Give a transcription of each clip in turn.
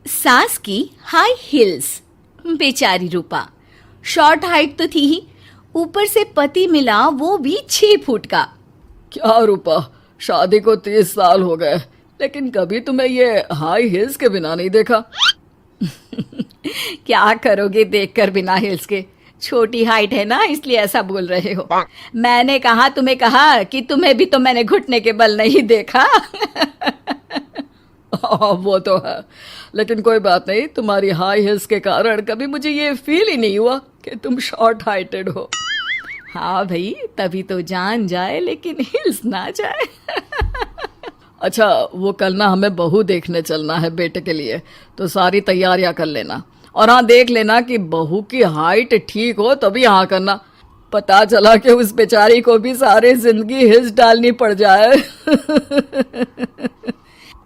सास की high heels. बेचारी रूपा, शॉर्ट हाइट तो थी ही, ऊपर से पति मिला वो भी 6 फुट का। क्या रूपा, शादी को 30 साल हो गए लेकिन कभी तुम्हें ये हाई हील्स के बिना नहीं देखा। क्या करोगे देखकर बिना हिल्स के? छोटी हाइट है ना, इसलिए ऐसा बोल रहे हो। मैंने कहा तुम्हें कहा कि तुम्हें भी तो मैंने घुटने के बल नहीं देखा। वो तो है, लेकिन कोई बात नहीं, तुम्हारी हाई हील्स के कारण कभी मुझे ये फील ही नहीं हुआ कि तुम शॉर्ट हाइटेड हो। हाँ भाई, तभी तो जान जाए लेकिन हिल्स ना जाए। अच्छा, वो कल ना हमें बहू देखने चलना है बेटे के लिए, तो सारी तैयारियां कर लेना। और हाँ, देख लेना कि बहू की हाइट ठीक हो तभी हाँ करना। पता चला कि उस बेचारी को भी सारी जिंदगी हिल्स डालनी पड़ जाए।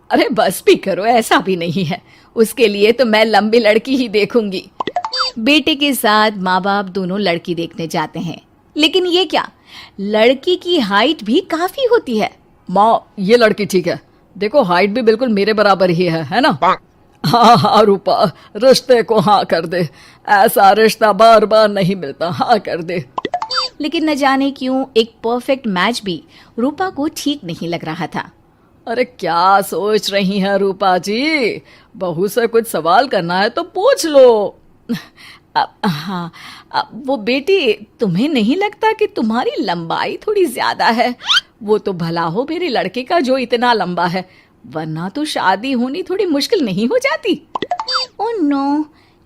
अरे बस भी करो, ऐसा भी नहीं है। उसके लिए तो मैं लंबी लड़की ही देखूंगी। बेटे के साथ माँ बाप दोनों लड़की देखने जाते हैं, लेकिन ये क्या, लड़की की हाइट भी काफी होती है। माँ, ये लड़की ठीक है, देखो हाइट भी बिल्कुल मेरे बराबर ही है ना। हाँ हाँ रूपा, रिश्ते को हाँ कर दे, ऐसा रिश्ता बार बार नहीं मिलता, हाँ कर दे। लेकिन न जाने क्यों एक परफेक्ट मैच भी रूपा को ठीक नहीं लग रहा था। अरे क्या सोच रही हैं रूपा जी, बहू से कुछ सवाल करना है तो पूछ लो। हाँ, वो बेटी, तुम्हें नहीं लगता कि तुम्हारी लंबाई थोड़ी ज्यादा है? वो तो भला हो मेरे लड़के का जो इतना लंबा है, वरना तो शादी होनी थोड़ी मुश्किल नहीं हो जाती। ओह नो,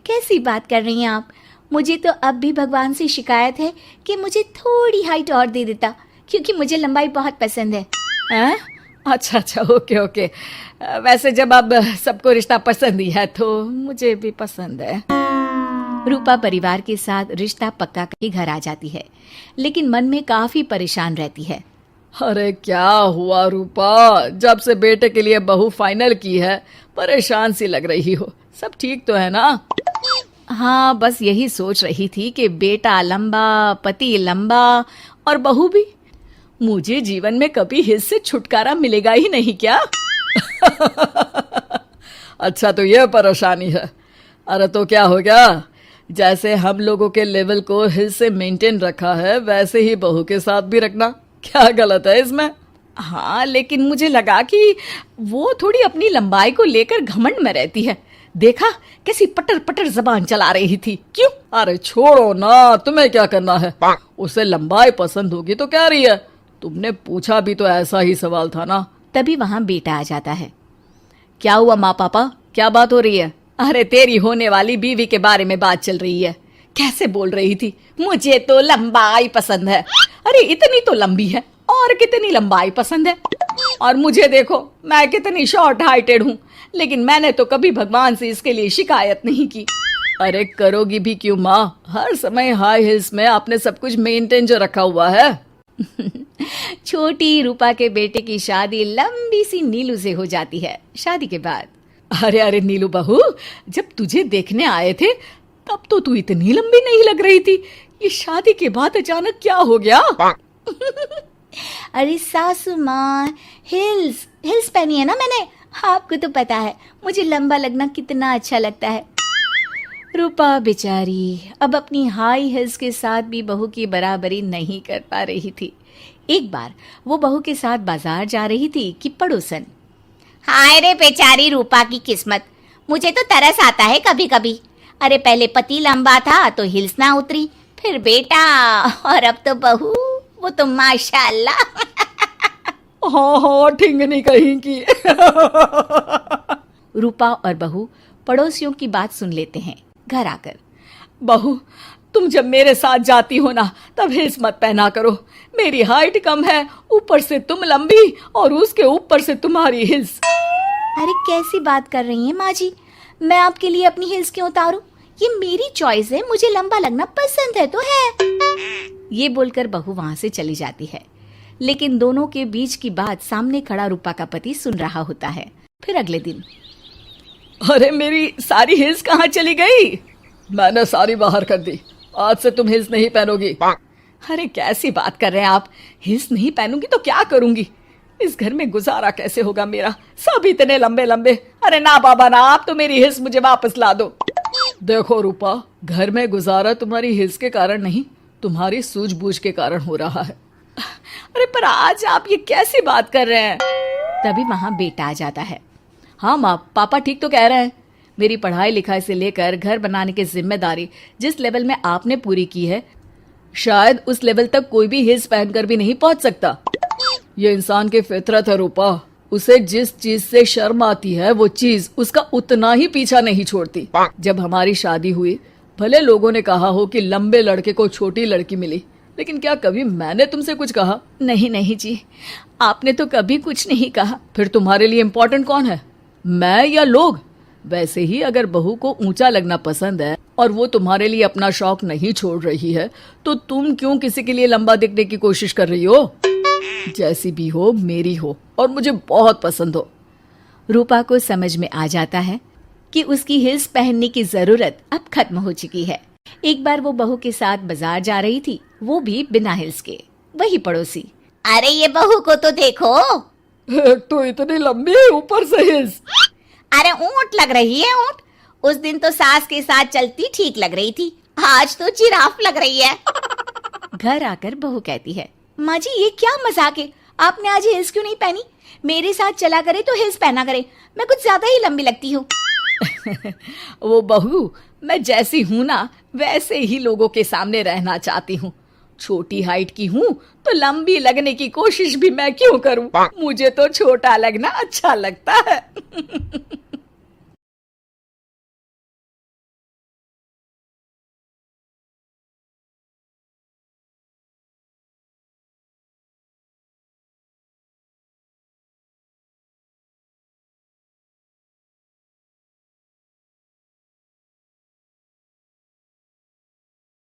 कैसी बात कर रही हैं आप? मुझे तो अब भी भगवान से शिकायत है कि मुझे थोड़ी हाइट और दे देता, क्योंकि मुझे लंबाई बहुत पसंद है। हैं? अच्छा अच्छा, ओके ओके। वैसे जब अब सबको रिश्ता पसंद ही है तो मुझे भी पसंद है। रूपा परिवार के साथ रिश्ता पक्का करके घर आ जाती है, लेकिन मन में काफी परेशान रहती है। अरे क्या हुआ रूपा, जब से बेटे के लिए बहू फाइनल की है परेशान सी लग रही हो, सब ठीक तो है ना? हाँ, बस यही सोच रही थी कि बेटा लंबा, पति लंबा और बहू भी। मुझे जीवन में कभी हिस्से छुटकारा मिलेगा ही नहीं क्या? अच्छा, तो ये परेशानी है। अरे तो क्या हो गया, जैसे हम लोगों के लेवल को हिस्से मेंटेन रखा है वैसे ही बहू के साथ भी रखना, क्या गलत है इसमें? हाँ, लेकिन मुझे लगा कि वो थोड़ी अपनी लंबाई को लेकर घमंड में रहती है। देखा कैसी पटर पटर जबान चला रही थी। क्यों? अरे छोड़ो ना, तुम्हें क्या करना है, उसे लंबाई पसंद होगी तो क्या रही है, तुमने पूछा भी तो ऐसा ही सवाल था ना। तभी वहां बेटा आ जाता है। क्या हुआ माँ पापा, क्या बात हो रही है? अरे तेरी होने वाली बीवी के बारे में बात चल रही है। कैसे बोल रही थी, मुझे तो लंबाई पसंद है। अरे इतनी तो लंबी है, और कितनी लंबाई पसंद है। और मुझे देखो, मैं कितनी शॉर्ट हाइटेड हूँ, लेकिन मैंने तो कभी भगवान से इसके लिए शिकायत नहीं की। अरे करोगी भी क्यों माँ, हर समय हाई हिल्स में आपने सब कुछ मेंटेन जो रखा हुआ है। छोटी रूपा के बेटे की शादी लंबी सी नीलू से हो जाती है। शादी के बाद, अरे अरे नीलू बहू, जब तुझे देखने आए थे तब तो तू इतनी लंबी नहीं लग रही थी, ये शादी के बाद अचानक क्या हो गया? अरे सासू माँ, हिल्स हिल्स पहनी है ना मैंने, आपको तो पता है मुझे लंबा लगना कितना अच्छा लगता है। रूपा बेचारी अब अपनी हाई हिल्स के साथ भी बहू की बराबरी नहीं कर पा रही थी। एक बार वो बहू के साथ बाजार जा रही थी कि पड़ोसन, हाय रे बेचारी रूपा की किस्मत, मुझे तो तरस आता है कभी कभी। अरे पहले पति लंबा था तो हिल्स ना उतरी, फिर बेटा, और अब तो बहू, वो तो माशाल्लाह। हाँ हाँ, ठिंगनी कहीं की। रूपा और बहू पड़ोसियों की बात सुन लेते हैं। घर आकर, बहू तुम जब मेरे साथ जाती हो ना तब हिल्स मत पहना करो, मेरी हाइट कम है, ऊपर से तुम लंबी और उसके ऊपर से तुम्हारी हिल्स। अरे कैसी बात कर रही हैं माँ जी, मैं आपके लिए अपनी हिल्स क्यों उतारूं? ये मेरी चॉइस है, मुझे लंबा लगना पसंद है तो है। ये बोलकर बहू वहां से चली जाती है, लेकिन दोनों के बीच की बात सामने खड़ा रूपा का पति सुन रहा होता है। फिर अगले दिन, अरे मेरी सारी हिल्स कहाँ चली गई? मैंने सारी बाहर कर दी, आज से तुम हिल्स नहीं पहनोगी। अरे कैसी बात कर रहे हैं आप, हिल्स नहीं पहनूंगी तो क्या करूंगी? इस घर में गुजारा कैसे होगा मेरा, सब इतने लंबे लंबे। अरे ना बाबा ना, आप तो मेरी हिस्स मुझे वापस ला दो। देखो रूपा, घर में गुजारा तुम्हारी हिल्स के कारण नहीं, तुम्हारी सूझबूझ के कारण हो रहा है। अरे पर आज आप ये कैसी बात कर रहे हैं? तभी वहां बेटा आ जाता है। हाँ माँ, पापा ठीक तो कह रहे हैं। मेरी पढ़ाई लिखाई से लेकर घर बनाने की जिम्मेदारी जिस लेवल में आपने पूरी की है, शायद उस लेवल तक कोई भी हिल्स पहनकर भी नहीं पहुंच सकता। ये इंसान की फितरत है रूपा, उसे जिस चीज से शर्म आती है वो चीज उसका उतना ही पीछा नहीं छोड़ती। जब हमारी शादी हुई, भले लोगों ने कहा हो कि लंबे लड़के को छोटी लड़की मिली, लेकिन क्या कभी मैंने तुमसे कुछ कहा? नहीं नहीं जी, आपने तो कभी कुछ नहीं कहा। फिर तुम्हारे लिए इम्पोर्टेंट कौन है, मैं या लोग? वैसे ही अगर बहू को ऊंचा लगना पसंद है और वो तुम्हारे लिए अपना शौक नहीं छोड़ रही है, तो तुम क्यों किसी के लिए लंबा दिखने की कोशिश कर रही हो? जैसी भी हो, मेरी हो और मुझे बहुत पसंद हो। रूपा को समझ में आ जाता है कि उसकी हिल्स पहनने की जरूरत अब खत्म हो चुकी है। एक बार वो बहू के साथ बाजार जा रही थी, वो भी बिना हिल्स के। वही पड़ोसी, अरे ये बहू को तो देखो, एक तो इतनी लंबी है, ऊपर से हिल्स। अरे ऊंट लग रही है ऊंट। उस दिन तो सास के साथ चलती ठीक लग रही थी, आज तो जिराफ लग रही है। घर आकर बहू कहती है, माँ जी ये क्या मजाक है, आपने आज हिल्स क्यों नहीं पहनी? मेरे साथ चला करे तो हिल्स पहना करे, मैं कुछ ज्यादा ही लंबी लगती हूँ। वो बहू, मैं जैसी हूँ ना वैसे ही लोगों के सामने रहना चाहती हूँ। छोटी हाइट की हूँ तो लंबी लगने की कोशिश भी मैं क्यों करूँ? मुझे तो छोटा लगना अच्छा लगता है।